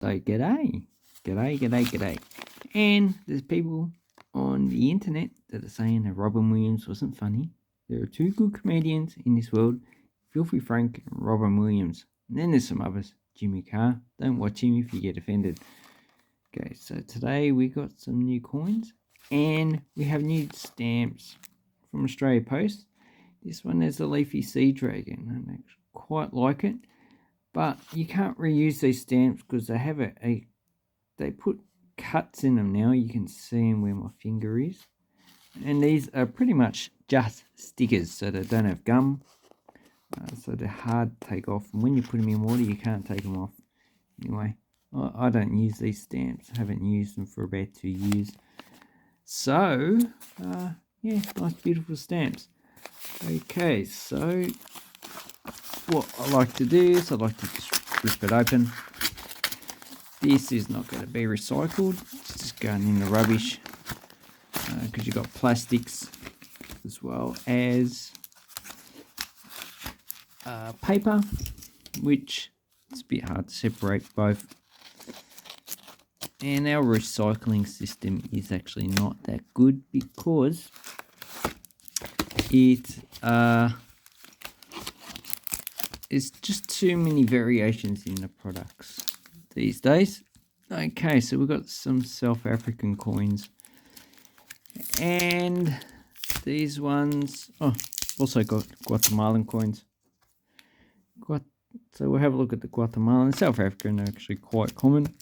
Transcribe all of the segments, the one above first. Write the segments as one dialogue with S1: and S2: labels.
S1: So g'day. And there's people on the internet that are saying that Robin Williams wasn't funny. There are two good comedians in this world, Filthy Frank and Robin Williams. And then there's some others, Jimmy Carr. Don't watch him if you get offended. Okay, so today we got some new coins and we have new stamps from Australia Post. This one is a leafy sea dragon, and I quite like it. But you can't reuse these stamps because they have they put cuts in them now. You can see them where my finger is. And these are pretty much just stickers, so they don't have gum. So they're hard to take off. And when you put them in water, you can't take them off. Anyway, I don't use these stamps. I haven't used them for about 2 years. So, yeah, nice beautiful stamps. Okay, so what I like to do is I like to just rip it open. This is not going to be recycled. It's just going in the rubbish because you've got plastics as well as paper, which it's a bit hard to separate both. And our recycling system is actually not that good because it's just too many variations in the products these days. Okay, so we've got some South African coins. And these ones, also got Guatemalan coins. So we'll have a look at the Guatemalan. South African are actually quite common.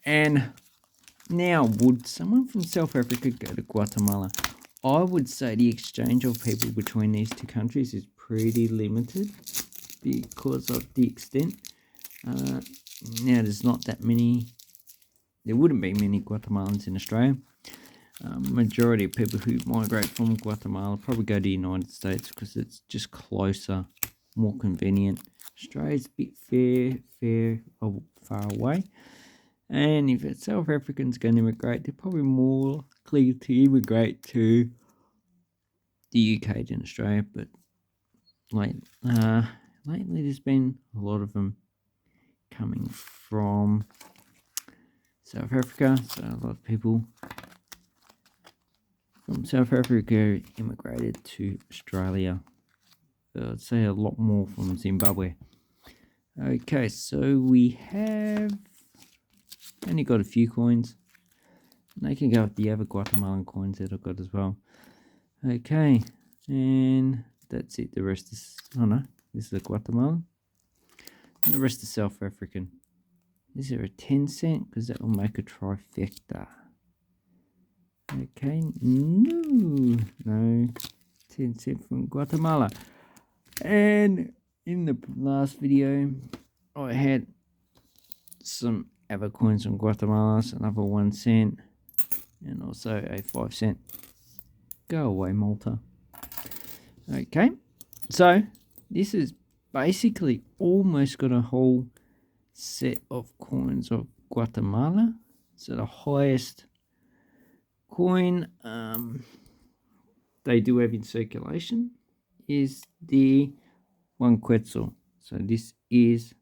S1: And now, would someone from South Africa go to Guatemala? I would say the exchange of people between these two countries is pretty limited because of the extent. Now, there's not that many. There wouldn't be many Guatemalans in Australia. Majority of people who migrate from Guatemala probably go to the United States because it's just closer, more convenient. Australia's a bit far away. And if it's South Africans going to immigrate, they're probably more likely to immigrate to the UK than Australia. But lately there's been a lot of them coming from South Africa. So a lot of people from South Africa immigrated to Australia. I'd say a lot more from Zimbabwe. Okay, so we have only got a few coins. And they can go with the other Guatemalan coins that I've got as well. Okay, and that's it. The rest is, this is a Guatemalan. And the rest is South African. Is there a 10 cent? Because that will make a trifecta. Okay, no 10 cent from Guatemala. And in the last video, I had some other coins from Guatemala, so another 1 cent, and also a 5 cent. Go away, Malta. Okay, so this is basically almost got a whole set of coins of Guatemala. So the highest coin they do have in circulation is the 1 quetzal. So this is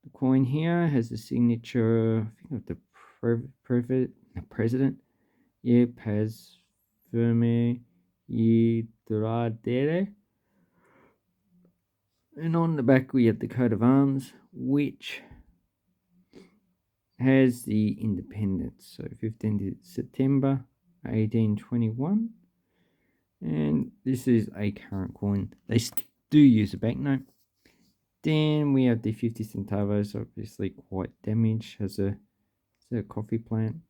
S1: the coin here, has the signature, I think, of the president. Yeah, Paz Firme Hidradere. And on the back we have the coat of arms, which has the independence. So 15th September 1821. And this is a current coin. They do use a banknote. Then we have the 50 centavos, obviously quite damaged. Has a coffee plant.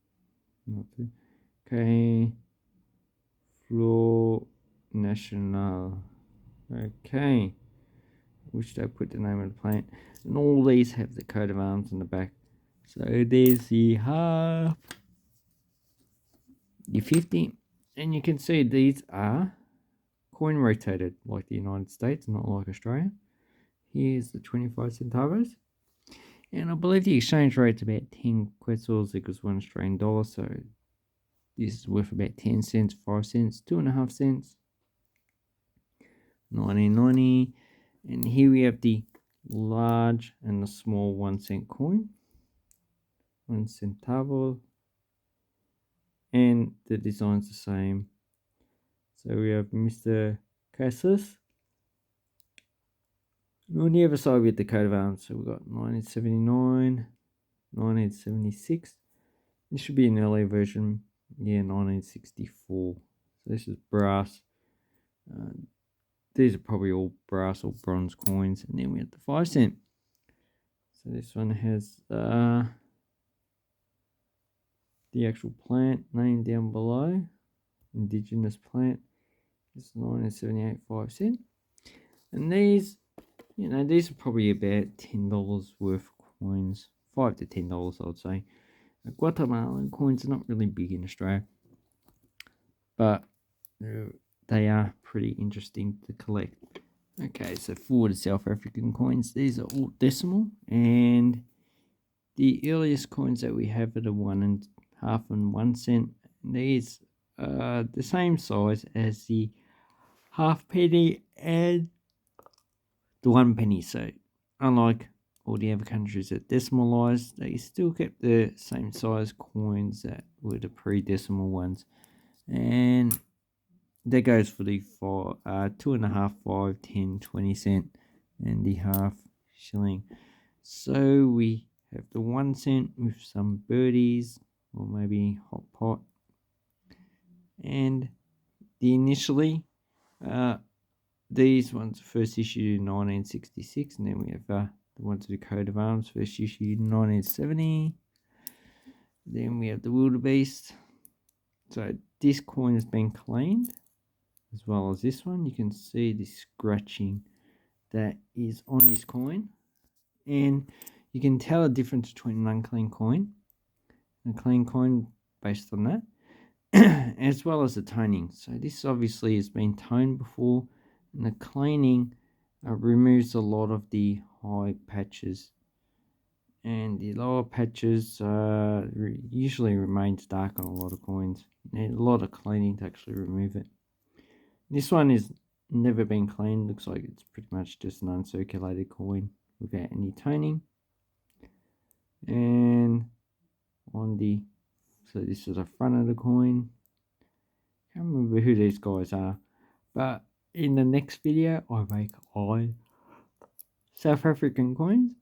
S1: Okay. Flor Nacional. Okay. Wish they put the name of the plant. And all these have the coat of arms on the back. So there's the half, the 50, and you can see these are coin rotated like the United States, not like Australia. Here's the 25 centavos. And I believe the exchange rate's about 10 quetzals equals 1 Australian dollar. So this is worth about 10 cents, 5 cents, 2.5 cents. 1990. And here we have the large and the small 1 cent coin, 1 centavo, and the design's the same. So we have Mr. Cassis. On the other side we have the coat of arms. So we've got 1979, 1976. This should be an earlier version. Yeah, 1964. So this is brass. These are probably all brass or bronze coins. And then we have the 5 cent. So this one has the actual plant name down below. Indigenous plant. This is 1978 5 cent. And these, these are probably about $10 worth of coins. $5 to $10, I would say. Guatemalan coins are not really big in Australia, but they are pretty interesting to collect. Okay, so for the South African coins, these are all decimal, and the earliest coins that we have are the 1.5 and 1 cent. These are the same size as the half penny and the 1 penny. So unlike all the other countries that decimalised, they still kept the same size coins that were the pre-decimal ones. And that goes for the 2.5, 5, 10, 20 cent, and the half shilling. So we have the 1 cent with some birdies, or maybe hot pot. And initially, these ones first issued in 1966, and then we have the ones with the coat of arms first issued in 1970. Then we have the wildebeest. So this coin has been cleaned, as well as this one. You can see the scratching that is on this coin, and you can tell the difference between an unclean coin and a clean coin based on that, as well as the toning. So this obviously has been toned before, and the cleaning removes a lot of the high patches, and the lower patches usually remains dark on a lot of coins. You need a lot of cleaning to actually remove it. This one is never been cleaned. Looks like it's pretty much just an uncirculated coin without any toning. And so this is the front of the coin. Can't remember who these guys are, but in the next video I make South African coins.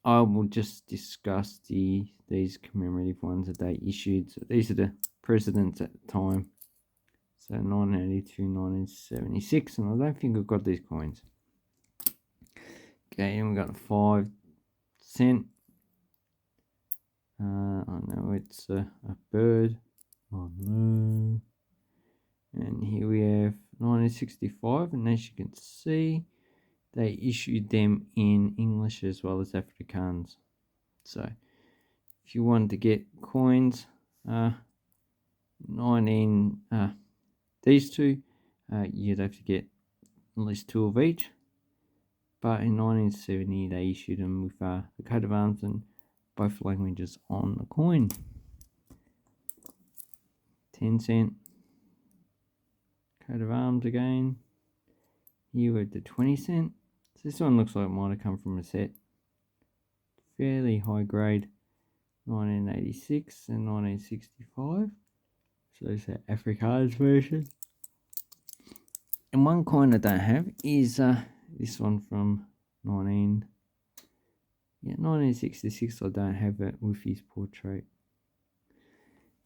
S1: I will just discuss these commemorative ones that they issued. So these are the presidents at the time. So 1982, 1976, and I don't think I've got these coins. Okay, and we got a 5 cent. I know it's a bird. Oh no. And here we have 1965, and as you can see, they issued them in English as well as Afrikaans. So if you wanted to get coins, these two, you'd have to get at least 2 of each. But in 1970, they issued them with the coat of arms and both languages on the coin. 10 cent coat of arms again. Here we're at the 20 cent. So this one looks like it might have come from a set. Fairly high grade. 1986 and 1965. So it's the Afrikaans version. And one coin I don't have is this one from 1966. I don't have it with his portrait.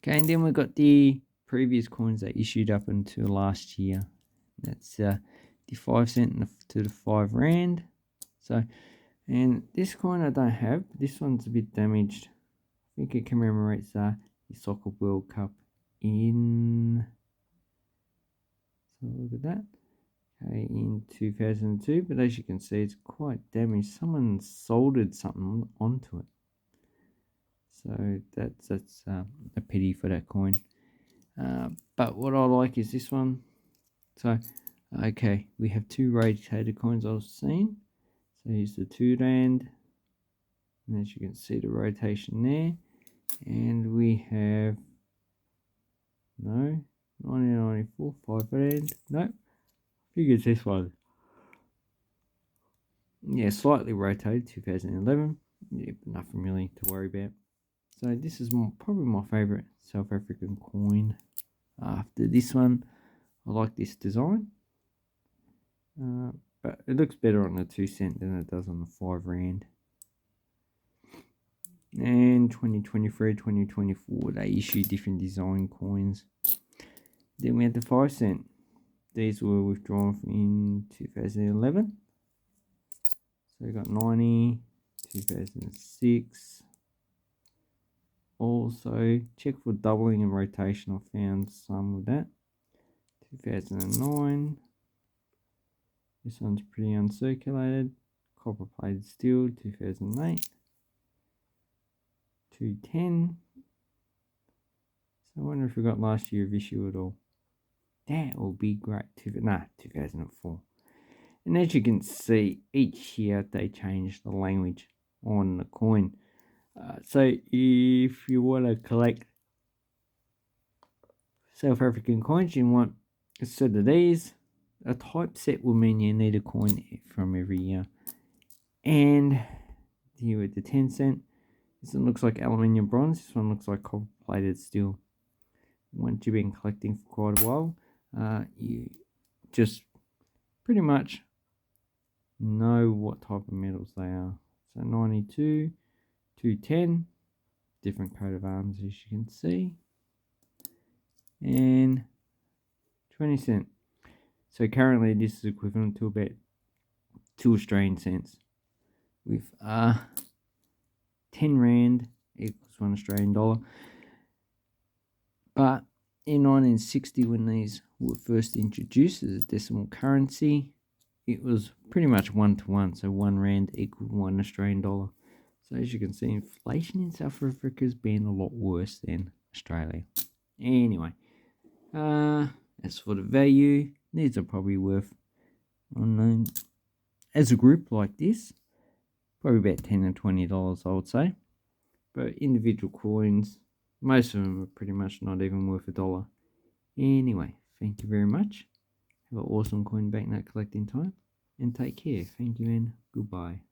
S1: Okay, and then we've got the previous coins that issued up until last year. That's the 5 cent to the 5 rand. So, and this coin I don't have. This one's a bit damaged. I think it commemorates the Soccer World Cup in. So look at that. Okay, in 2002, but as you can see, it's quite damaged. Someone soldered something onto it. So that's a pity for that coin. But what I like is this one. So, okay, we have 2 rotated coins I've seen. So here's the 2 rand. And as you can see, the rotation there. And we have, 1994, 5 rand. Nope. I think it's this one. Yeah, slightly rotated, 2011. Yeah, nothing really to worry about. So this is probably my favourite South African coin. After this one, I like this design. But it looks better on the 2 cent than it does on the 5 rand. And 2023, 2024, they issue different design coins. Then we had the 5 cent. These were withdrawn in 2011. So we got 90, 2006. Also, check for doubling and rotation. I found some with that. 2009. This one's pretty uncirculated. Copper plated steel, 2008. 210. So I wonder if we got last year of issue at all. That will be great. 2004. And as you can see, each year they change the language on the coin. So if you want to collect South African coins, you want a set of these. A typeset will mean you need a coin from every year. And here with the 10 cent, this one looks like aluminium bronze. This one looks like copper plated steel. Once you've been collecting for quite a while, you just pretty much know what type of metals they are. So 92, 210, different coat of arms as you can see, and 20 cent. So currently this is equivalent to about 2 Australian cents, with 10 rand equals 1 Australian dollar. But in 1960, when these were first introduced as a decimal currency, it was pretty much 1-to-1, so 1 rand equaled 1 Australian dollar. So as you can see, inflation in South Africa has been a lot worse than Australia. Anyway, as for the value, these are probably worth, as a group like this, probably about $10 to $20, I would say. But individual coins, most of them are pretty much not even worth $1. Anyway, thank you very much. Have an awesome coin banknote collecting time. And take care. Thank you and goodbye.